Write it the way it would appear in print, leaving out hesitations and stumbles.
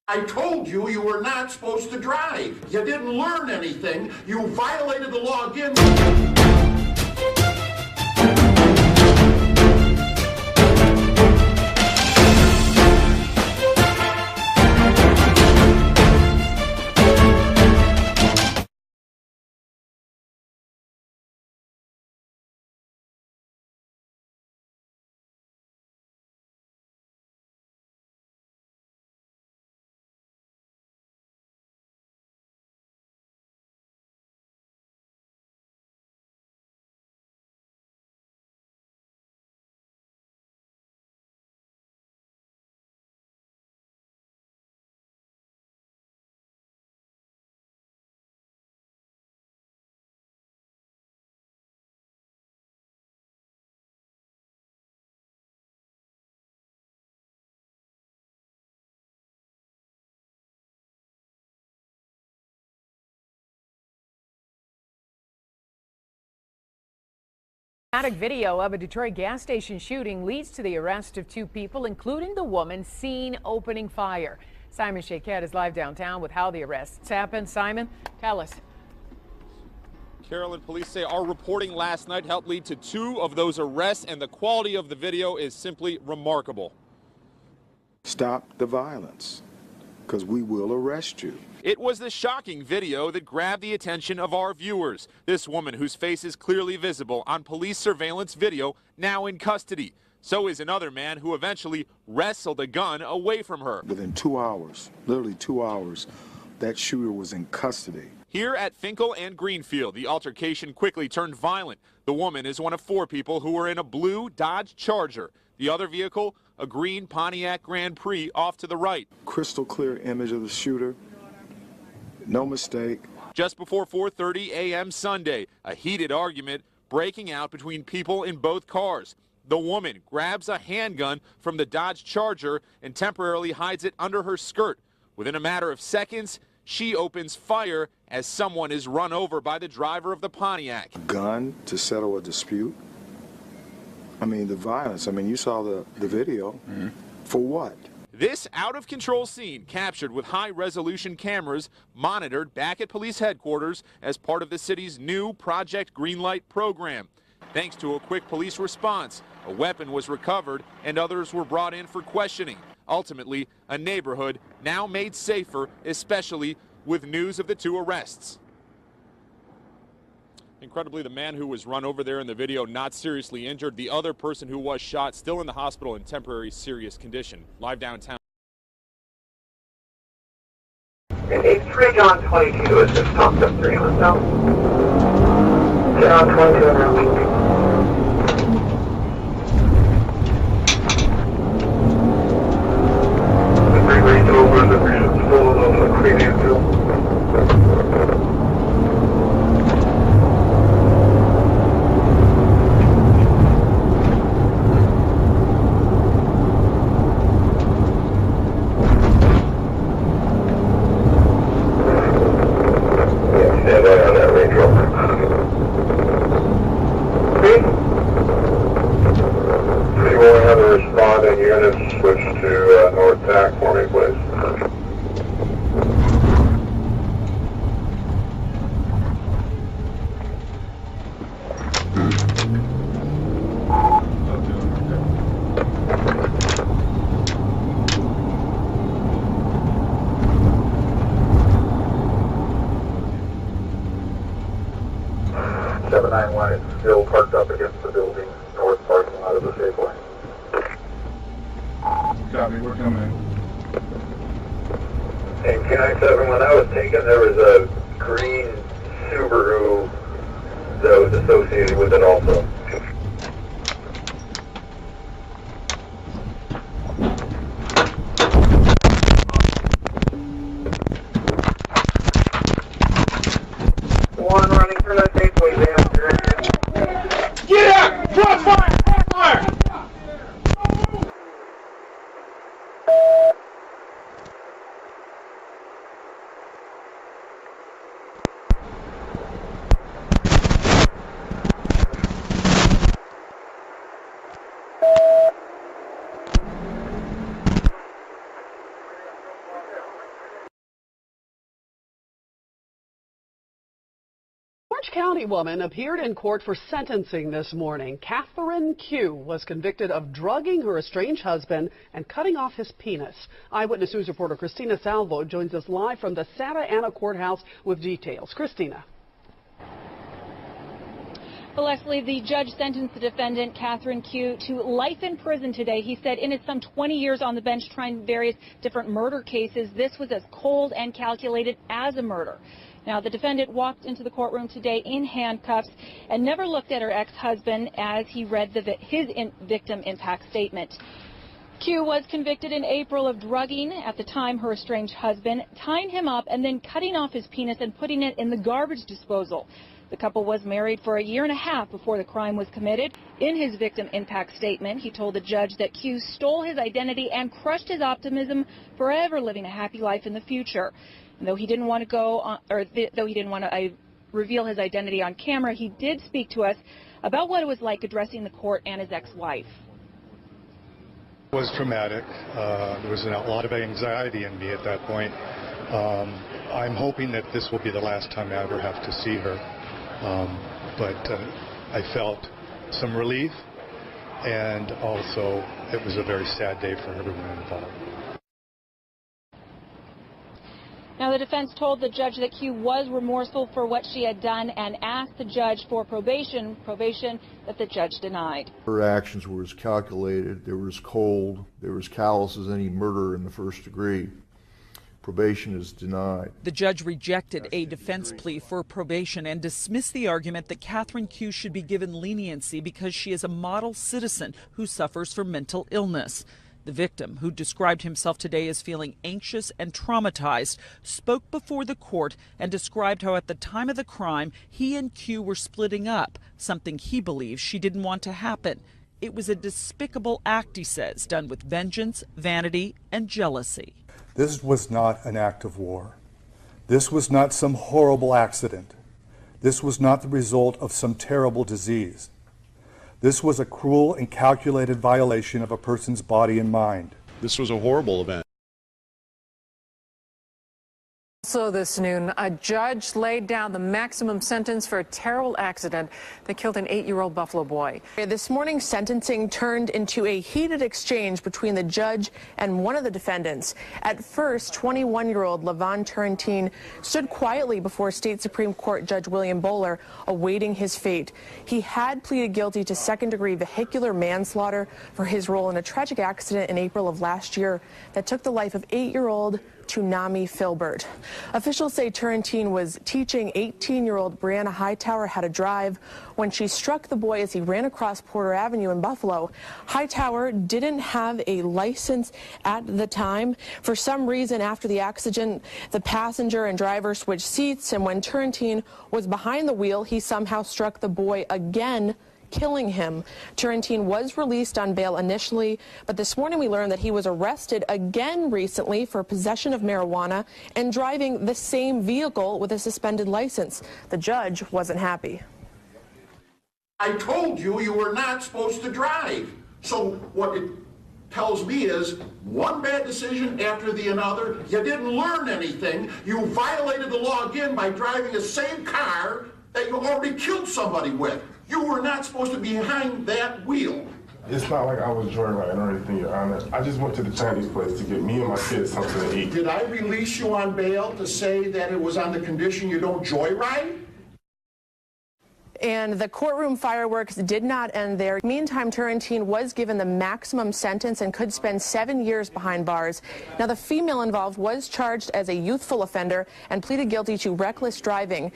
I told you you were not supposed to drive. You didn't learn anything. You violated the law again. Dramatic video of a Detroit gas station shooting leads to the arrest of 2 people, including the woman seen opening fire. Simon Shaquette is live downtown with how the arrests happened. Simon, tell us. Carolyn, police say our reporting last night helped lead to 2 of those arrests, and the quality of the video is simply remarkable. Stop the violence, because we will arrest you. It was the shocking video that grabbed the attention of our viewers. This woman, whose face is clearly visible on police surveillance video, now in custody. So is another man who eventually wrestled a gun away from her. Within 2 hours, literally 2 hours, that shooter was in custody. Here at Finkel and Greenfield, the altercation quickly turned violent. The woman is one of 4 people who were in a blue Dodge Charger. The other vehicle, a green Pontiac Grand Prix off to the right. Crystal clear image of the shooter. No mistake. Just before 4:30 a.m. Sunday, a heated argument breaking out between people in both cars. The woman grabs a handgun from the Dodge Charger and temporarily hides it under her skirt. Within a matter of seconds, she opens fire as someone is run over by the driver of the Pontiac. Gun to settle a dispute? I mean, the violence. I mean, you saw the video. Mm-hmm. For what? This out-of-control scene, captured with high-resolution cameras, monitored back at police headquarters as part of the city's new Project Greenlight program. Thanks to a quick police response, a weapon was recovered and others were brought in for questioning. Ultimately, a neighborhood now made safer, especially with news of the 2 arrests. Incredibly, the man who was run over there in the video not seriously injured. The other person who was shot still in the hospital in temporary serious condition. Live downtown. It's 3 John 22 is just stopped up 3 on south. John 22 and around. The freeway's over, the bridge is full of the premium fuel. Responding units switch to North Tack for me, please. Seven 9-1 is still parked up against the building, north parking lot of the Safeway. Copy, we're coming. And K97, when that was taken, there was a green Subaru that was associated with it also. One running through that Safeway down. Get out! Cross fire! Cross fire! Orange County woman appeared in court for sentencing this morning. Catherine Q was convicted of drugging her estranged husband and cutting off his penis. Eyewitness News reporter Christina Salvo joins us live from the Santa Ana courthouse with details. Christina. Well, Leslie, the judge sentenced the defendant, Catherine Q, to life in prison today. He said in his some 20 years on the bench trying various different murder cases, this was as cold and calculated as a murder. Now, the defendant walked into the courtroom today in handcuffs and never looked at her ex-husband as he read his victim impact statement. Q was convicted in April of drugging, at the time her estranged husband, tying him up and then cutting off his penis and putting it in the garbage disposal. The couple was married for a year and a half before the crime was committed. In his victim impact statement, he told the judge that Q stole his identity and crushed his optimism, forever living a happy life in the future. And though he didn't want to reveal his identity on camera, he did speak to us about what it was like addressing the court and his ex-wife. It was traumatic. There was a lot of anxiety in me at that point. I'm hoping that this will be the last time I ever have to see her. But I felt some relief, and also it was a very sad day for everyone involved. Now, the defense told the judge that Q was remorseful for what she had done and asked the judge for probation that the judge denied. Her actions were as calculated, they were as cold, they were as callous as any murder in the first degree. Probation is denied. The judge rejected a defense plea for probation and dismissed the argument that Catherine Q should be given leniency because she is a model citizen who suffers from mental illness. The victim, who described himself today as feeling anxious and traumatized, spoke before the court and described how at the time of the crime he and Q were splitting up, something he believes she didn't want to happen. It was a despicable act, he says, done with vengeance, vanity, and jealousy. This was not an act of war. This was not some horrible accident. This was not the result of some terrible disease. This was a cruel and calculated violation of a person's body and mind. This was a horrible event. Also this noon, a judge laid down the maximum sentence for a terrible accident that killed an 8-year-old Buffalo boy. This morning's sentencing turned into a heated exchange between the judge and one of the defendants. At first, 21-year-old Levon Turrentine stood quietly before State Supreme Court Judge William Bowler, awaiting his fate. He had pleaded guilty to second-degree vehicular manslaughter for his role in a tragic accident in April of last year that took the life of 8-year-old Tunami Filbert. Officials say Turrentine was teaching 18-year-old Brianna Hightower how to drive when she struck the boy as he ran across Porter Avenue in Buffalo. Hightower didn't have a license at the time. For some reason, after the accident, the passenger and driver switched seats, and when Turrentine was behind the wheel, he somehow struck the boy again, killing him. Turrentine was released on bail initially, but this morning we learned that he was arrested again recently for possession of marijuana and driving the same vehicle with a suspended license. The judge wasn't happy. I told you you were not supposed to drive. So what it tells me is one bad decision after the another. You didn't learn anything. You violated the law again by driving the same car that you already killed somebody with. You were not supposed to be behind that wheel. It's not like I was joyriding or anything, Your Honor. I just went to the Chinese place to get me and my kids something to eat. Did I release you on bail to say that it was on the condition you don't joyride? And the courtroom fireworks did not end there. Meantime, Turrentine was given the maximum sentence and could spend 7 years behind bars. Now, the female involved was charged as a youthful offender and pleaded guilty to reckless driving.